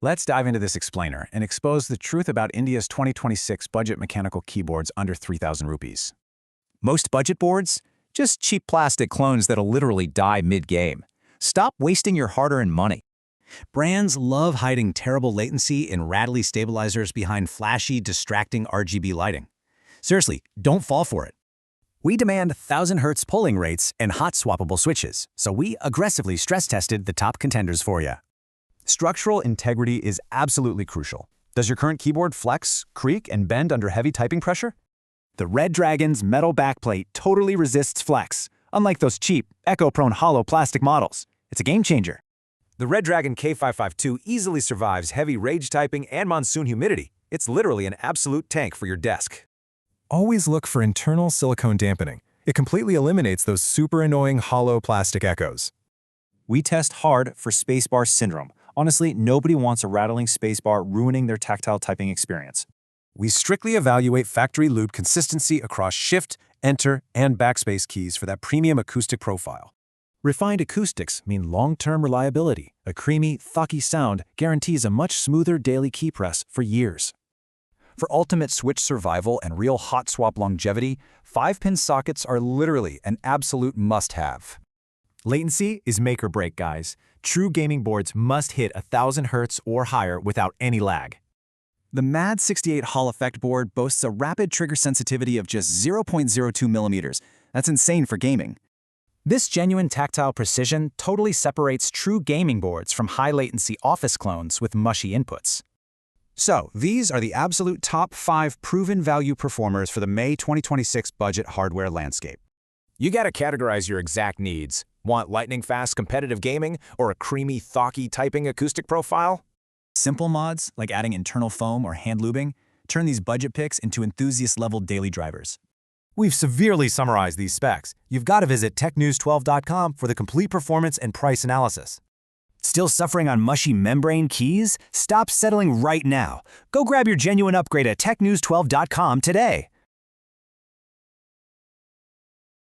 Let's dive into this explainer and expose the truth about India's 2026 budget mechanical keyboards under 3,000 rupees. Most budget boards? Just cheap plastic clones that'll literally die mid-game. Stop wasting your hard-earned money. Brands love hiding terrible latency in rattly stabilizers behind flashy, distracting RGB lighting. Seriously, don't fall for it. We demand 1,000 Hz polling rates and hot-swappable switches, so we aggressively stress-tested the top contenders for you. Structural integrity is absolutely crucial. Does your current keyboard flex, creak, and bend under heavy typing pressure? The Redragon's metal backplate totally resists flex, unlike those cheap, echo-prone hollow plastic models. It's a game changer. The Redragon K552 easily survives heavy rage typing and monsoon humidity. It's literally an absolute tank for your desk. Always look for internal silicone dampening. It completely eliminates those super annoying hollow plastic echoes. We test hard for spacebar syndrome. Honestly, nobody wants a rattling spacebar ruining their tactile typing experience. We strictly evaluate factory lube consistency across Shift, Enter, and Backspace keys for that premium acoustic profile. Refined acoustics mean long-term reliability. A creamy, Thocky sound guarantees a much smoother daily key press for years. For ultimate switch survival and real hot swap longevity, 5-pin sockets are literally an absolute must-have. Latency is make or break, guys. True gaming boards must hit 1,000 Hz or higher without any lag. The MAD68 Hall Effect board boasts a rapid trigger sensitivity of just 0.02 millimeters. That's insane for gaming. This genuine tactile precision totally separates true gaming boards from high-latency office clones with mushy inputs. So, these are the absolute top 5 proven value performers for the May 2026 budget hardware landscape. You gotta categorize your exact needs. Want lightning-fast competitive gaming or a creamy, Thocky typing acoustic profile? Simple mods, like adding internal foam or hand lubing, turn these budget picks into enthusiast-level daily drivers. We've severely summarized these specs. You've got to visit technews12.com for the complete performance and price analysis. Still suffering on mushy membrane keys? Stop settling right now. Go grab your genuine upgrade at technews12.com today.